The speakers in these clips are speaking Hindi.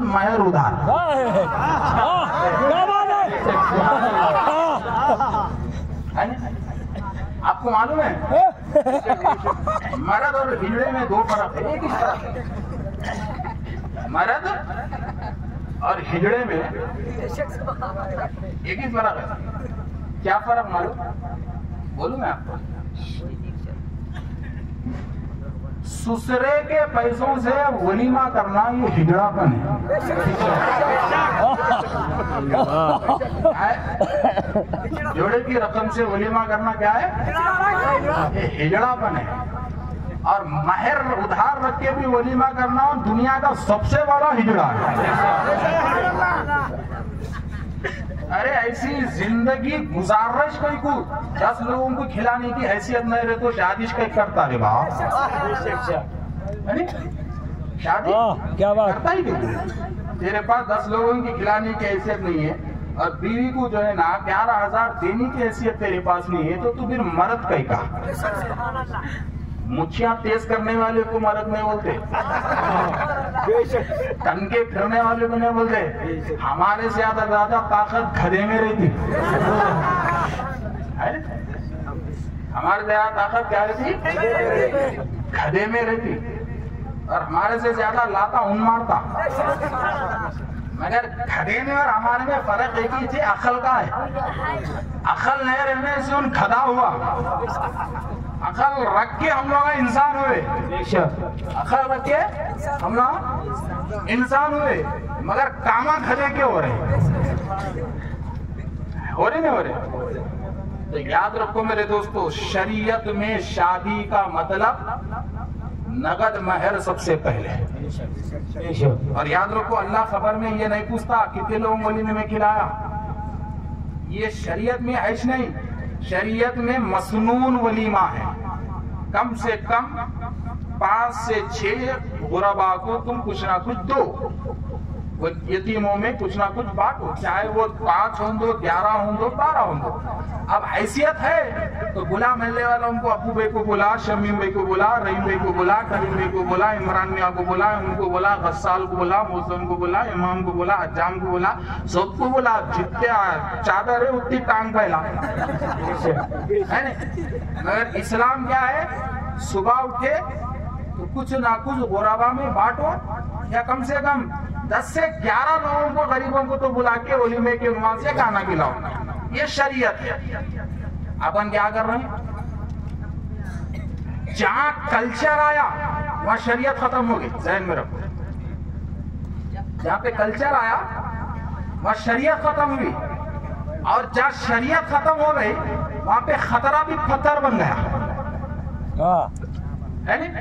महर उधार। आपको मालूम है मर्द और हिजड़े में दो फर्क है, एक ही फर्क है। मर्द और हिजड़े में एक ही फर्क है। क्या फर्क मालूम? बोलूं मैं आपको। ससुरे के पैसों से वलीमा करना ये हिजड़ापन है। जोड़े की रकम से वलीमा करना क्या है? ये हिजड़ापन है। और महर उधार रख के भी वलीमा करना दुनिया का सबसे बड़ा हिजड़ा है। अरे ऐसी जिंदगी गुजारिश कोई को 10 लोगों को खिलाने की हैसियत नहीं रहे तो शादी कहीं करता रे बाप। शादी क्या बात करता ही नहीं। तेरे पास 10 लोगों की खिलाने की हैसियत नहीं है और बीवी को जो है ना 11,000 देने की हैसियत तेरे पास नहीं है तो तू फिर मर्द कहीं का। मुछियां तेज करने वाले को मर्द नहीं बोलते, टनके फिरने वाले को नहीं बोलते। हमारे से ज्यादा ताकत गधे में रहती है। हमारे से ज्यादा ताकत क्या रहती? गधे में रहती। और हमारे से ज्यादा लाता उन मारता। मगर गधे में और हमारे में फर्क एक ही थी, अकल का है। अकल नहीं रहने से उन गधा हुआ। अकल रख के हम लोग इंसान हुए। अकल रख के हम लोग इंसान हुए मगर कामा खड़े क्यों हो रहे? हो रहे नहीं हो रहे? तो याद रखो मेरे दोस्तों, शरीयत में शादी का मतलब नगद महर सबसे पहले। और याद रखो अल्लाह खबर में ये नहीं पूछता कितने लोगों वलीमे में खिलाया। ये शरीयत में ऐश नहीं, शरीयत में मसनून वलीमा है। कम से कम 5 से 6 गुरबा को तुम कुछ ना कुछ दो। वो यतीमों में कुछ ना कुछ बांटो, चाहे वो 5 हो दो, 11 हो दो, 12 हो दो। अब हैसियत है तो बुला मिलने वाला उनको अबू भाई को बुला, शमीम भाई को बुला, रहीम भाई को बुला, करीम भाई को बुला, इमरान मियाँ को बुला, उनको बुला, गस्साल को बुला, मौसम को बुला, इमाम को बुला, हज्जाम को बुला, सबको बुला। जितने चादर है उतनी टांग फैला है ना। मगर इस्लाम क्या है? सुबह उठे तो कुछ ना कुछ गुरबा में बांटो, या कम से कम 10 से 11 लोगों को, गरीबों को तो बुला के वलीमे के उन्वान से खाना खिलाओ। ये शरीयत है। अपन क्या कर रहे हैं? जहां कल्चर आया वहां शरीयत खत्म हो गई। ज़हन में रखो, जहां पे कल्चर आया वहां शरीयत खत्म हुई। और जहां शरीयत खत्म हो गई वहां पे खतरा भी पत्थर बन गया है नहीं?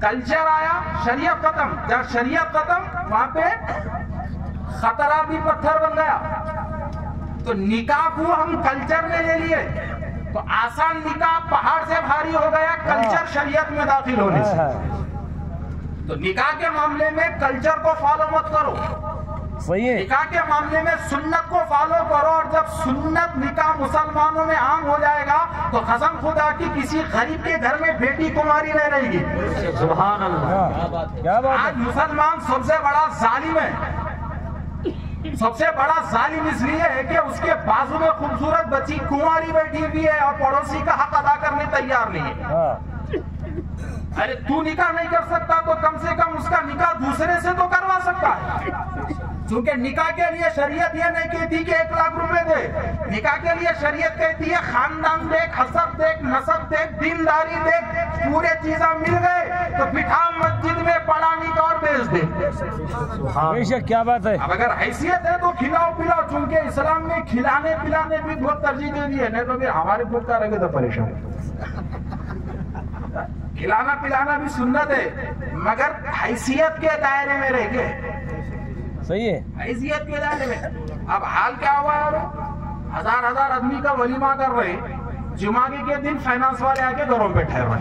कल्चर आया, शरीयत खत्म। जब शरीयत खत्म वहां पे खतरा भी पत्थर बन गया। तो निकाह को हम कल्चर में ले लिए तो आसान निकाह पहाड़ से भारी हो गया कल्चर शरीयत में दाखिल होने से। तो निकाह के मामले में कल्चर को फॉलो मत करो, सही है। निकाह के मामले में सुन्नत को फॉलो करो। और जब सुन्नत निकाह मुसलमानों में आम हो जाएगा तो कसम खुदा की किसी गरीब के घर में बेटी कुमारी नहीं रहेगी। सुभान अल्लाह। क्या बात? आज मुसलमान सबसे बड़ा जालिम है। सबसे बड़ा जालिम इसलिए है कि उसके बाजू में खूबसूरत बच्ची कुंवारी बैठी हुई है और पड़ोसी का हक अदा करने तैयार नहीं है। अरे तू निकाह नहीं कर सकता तो कम से कम उसका निकाह दूसरे से तो करवा सकता है। क्योंकि निकाह के लिए शरीयत ये नहीं कहती कि 1 लाख रुपए दे। निकाह के लिए शरीयत कहती है खानदान देख, हसब देख, नसब देख, दीनदारी देख, पूरे चीजें मिल गए तो बिठा मस्जिद में पढ़ा निकाह और भेज दे। क्या बात है? अब अगर हैसियत है तो खिलाओ पिलाओ। चूंकि इस्लाम में खिलाने पिलाने भी बहुत तरजीह दे दी है, नहीं तो फिर हमारे भूखा रहेगा तो परेशान। खिलाना पिलाना भी सुन्नत है मगर हैसियत के दायरे में रह गए। सही है, हैसियत के दायरे में। अब हाल क्या हुआ है? 1000 आदमी का वलीमा कर रहे, जुमागी के दिन फाइनेंस वाले आके घरों पे ठहर रहे।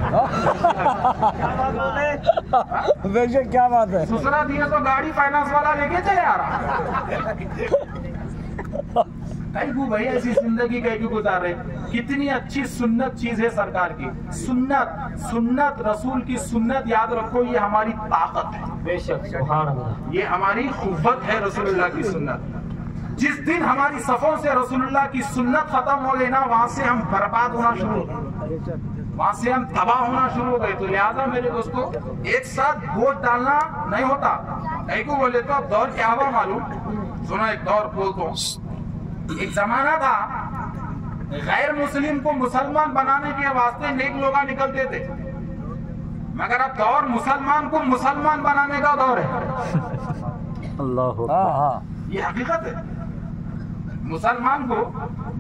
क्या बात है? दूसरा दिन तो गाड़ी फाइनेंस वाला लेके चले आ रहा। भाई ऐसी जिंदगी कैसे गुजार रहे? कितनी अच्छी सुन्नत चीज है सरकार की। सुन्नत, सुन्नत रसूल की सुन्नत याद रखो, ये हमारी ताकत है। बेशक सुभान अल्लाह। ये हमारी कुव्वत है रसूलुल्लाह की सुन्नत। जिस दिन हमारी सफों से रसूलुल्लाह की सुन्नत खत्म हो गई ना, वहां से हम बर्बाद होना शुरू हो गए, वहां से हम तबाह होना शुरू हो गए। तो लिहाजा मेरे दोस्तों, एक साथ वोट डालना नहीं होता। कहीं को बोले तो अब दौर क्या हुआ मालूम? सुना एक दौर बोलता हूँ। एक जमाना था गैर मुस्लिम को मुसलमान बनाने के वास्ते नेक लोग निकलते थे, मगर अब दौर मुसलमान को मुसलमान बनाने का दौर है। अल्लाह, ये हकीकत है। मुसलमान को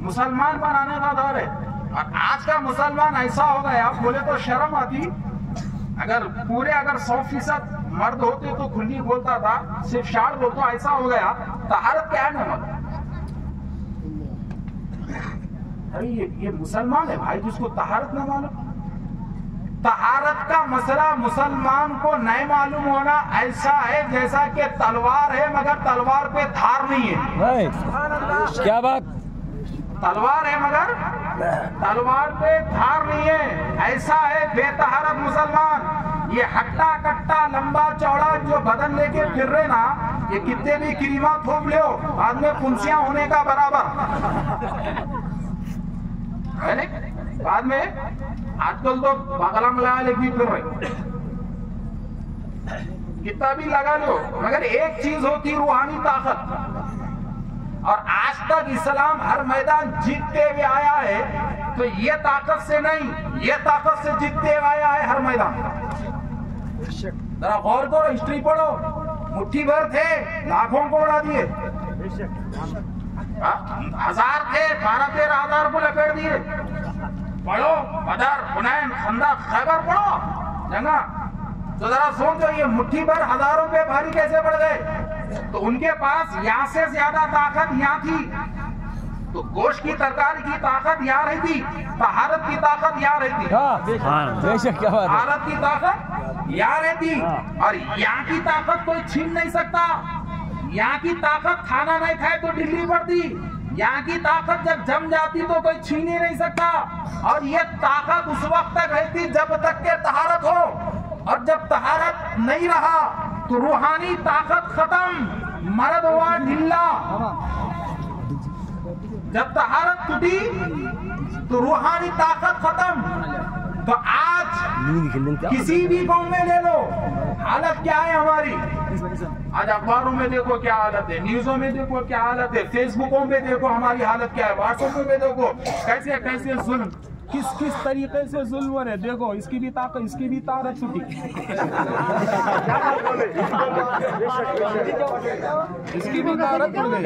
मुसलमान बनाने का दौर है। और आज का मुसलमान ऐसा हो गया, बोले तो शर्म आती, अगर 100% मर्द होते तो खुली बोलता था, सिर्फ शार बोलता, ऐसा हो गया। तहारत क्या है ना, अरे ये मुसलमान है भाई, जिसको तहारत न मालूम। तहारत का मसला मुसलमान को नहीं मालूम होना ऐसा है जैसा कि तलवार है मगर तलवार पे धार नहीं है। क्या बात? तलवार है मगर तलवार पे धार नहीं है, ऐसा है बेतहारत मुसलमान। ये हट्टा कट्टा लंबा चौड़ा जो बदन लेके फिर रहे ना, ये कितने भी क्रीमा थोप लो, बाद में पुंसियां होने का बराबर है। बाद में आजकल तो बगला लगा लेके फिर रहे, कितना भी लगा लो, मगर एक चीज होती रूहानी ताकत। और आज तक इस्लाम हर मैदान जीतते हुए आया है, तो ये ताकत से नहीं, ये ताकत से जीतते हुए आया है हर मैदान। जरा गौर करो, हिस्ट्री पढ़ो, मुट्ठी भर थे, लाखों को उड़ा दिए, 1000 थे, 12-13,000 को लपेट दिए। पढ़ो बदर, हुनैन, खंदक, खैबर पढ़ो जंगा, तो जरा सोचो ये मुट्ठी भर हजारों पे भारी कैसे पड़ गए। तो उनके पास यहाँ से ज्यादा ताकत यहाँ थी, तो गोश्त की तरकारी की ताकत यहाँ रहती, तहारत की ताकत यहाँ रहती, बेशक क्या बात है, तहारत की ताकत यहाँ रहती। और यहाँ की ताकत कोई छीन नहीं सकता। यहाँ की ताकत खाना नहीं खाए तो ढिल्ली पड़ती, यहाँ की ताकत जब जम जाती तो कोई छीन ही नहीं सकता। और ये ताकत उस वक्त तक रहती जब तक के तहारत हो, और जब तहारत नहीं रहा तो रूहानी ताकत खत्म, मर्द हुआ ढिल्ला। जब तहारत टूटी तो रूहानी ताकत खत्म। तो आज किसी भी गांव में ले लो, हालत क्या है हमारी। आज अखबारों में देखो क्या हालत है, न्यूज़ों में देखो क्या हालत है, फेसबुकों पे देखो हमारी हालत क्या है, व्हाट्सएप पे देखो कैसे कैसे जुल्म, किस तरीके से जुल्म हो रहे। देखो इसकी भी ताकत, इसकी भी ताकत छुटी, इसकी भी ताकत छूट गई।